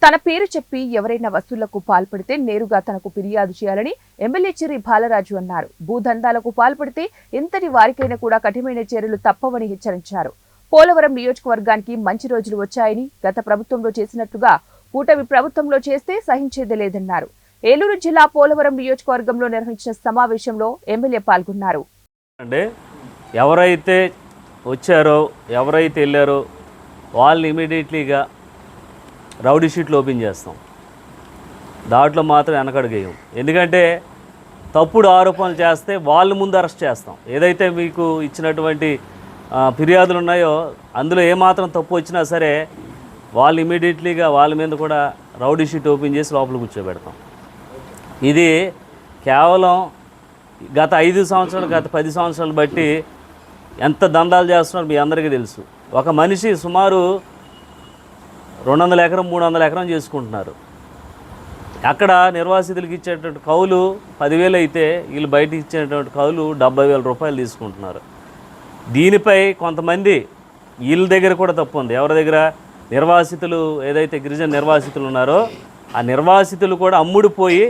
తన పేరు చెప్పి ఎవరైనా వసూళ్లకు పాల్పడితే నేరుగా తనకు ఫిర్యాదు చేయాలని ఎమ్మెల్యే చిర్రి బాలరాజు అన్నారు. భూదందాలకు పాల్పడితే ఎంతటి వారికైనా కూడా కఠినమైన చర్యలు తప్పవని హెచ్చరించారు. పోలవరం నియోజకవర్గానికి మంచి రోజులు వచ్చాయని గత ప్రభుత్వంలో చేసినట్టుగా కూటమి ప్రభుత్వంలో చేస్తే సహించేదే లేదన్నారు. ఏలూరు జిల్లా పోలవరం నియోజకవర్గంలో నిర్వహించిన సమావేశంలో ఎమ్మెల్యే పాల్గొన్నారు. ఎవరైతే వచ్చారో ఎవరైతే వెళ్ళారో వాళ్ళు ఇమీడియట్లీగా రౌడీ షీట్లు ఓపెన్ చేస్తాం. దాంట్లో మాత్రం వెనకడుగేయం. ఎందుకంటే తప్పుడు ఆరోపణలు చేస్తే వాళ్ళ ముందు అరెస్ట్ చేస్తాం. ఏదైతే మీకు ఇచ్చినటువంటి ఫిర్యాదులు ఉన్నాయో అందులో ఏమాత్రం తప్పు వచ్చినా సరే వాళ్ళు ఇమీడియట్లీగా వాళ్ళ మీద కూడా రౌడీ షీట్ ఓపెన్ చేసి లోపల కూర్చోబెడతాం. ఇది కేవలం గత 5 సంవత్సరాలు గత 10 సంవత్సరాలు బట్టి ఎంత దందాలు చేస్తున్నారో మీ అందరికీ తెలుసు. ఒక మనిషి సుమారు 200 ఎకరం 300 ఎకరం చేసుకుంటున్నారు. అక్కడ నిర్వాసితులకు ఇచ్చేటువంటి కౌలు 10,000 అయితే వీళ్ళు బయటకు ఇచ్చేటువంటి కౌలు 70,000 రూపాయలు తీసుకుంటున్నారు. దీనిపై కొంతమంది వీళ్ళ దగ్గర కూడా తప్పు ఉంది. ఎవరి దగ్గర? నిర్వాసితులు, ఏదైతే గిరిజన నిర్వాసితులు ఉన్నారో ఆ నిర్వాసితులు కూడా అమ్ముడుపోయి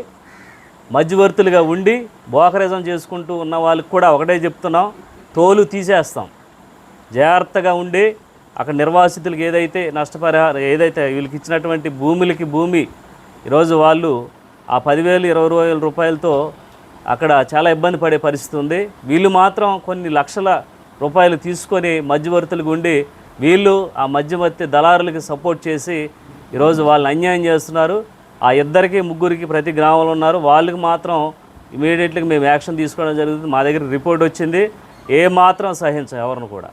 మధ్యవర్తులుగా ఉండి బోకరిజం చేసుకుంటూ ఉన్న వాళ్ళకి కూడా ఒకటే చెప్తున్నాం, తోలు తీసేస్తాం. జాగ్రత్తగా ఉండి అక్కడ నిర్వాసితులకు ఏదైతే నష్టపరిహారం ఏదైతే వీళ్ళకి ఇచ్చినటువంటి భూమి ఈరోజు వాళ్ళు ఆ 10,000 20,000 రూపాయలతో అక్కడ చాలా ఇబ్బంది పడే పరిస్థితి ఉంది. వీళ్ళు మాత్రం కొన్ని లక్షల రూపాయలు తీసుకొని మధ్యవర్తులకు ఉండి వీళ్ళు ఆ మధ్యవర్తి దళారులకి సపోర్ట్ చేసి ఈరోజు వాళ్ళని అన్యాయం చేస్తున్నారు. ఆ ఇద్దరికి ముగ్గురికి ప్రతి గ్రామంలో ఉన్నారు. వాళ్ళకి మాత్రం ఇమీడియట్గా మేము యాక్షన్ తీసుకోవడం జరుగుతుంది. మా దగ్గర రిపోర్ట్ వచ్చింది. ఏ మాత్రం సహించం ఎవరిని కూడా.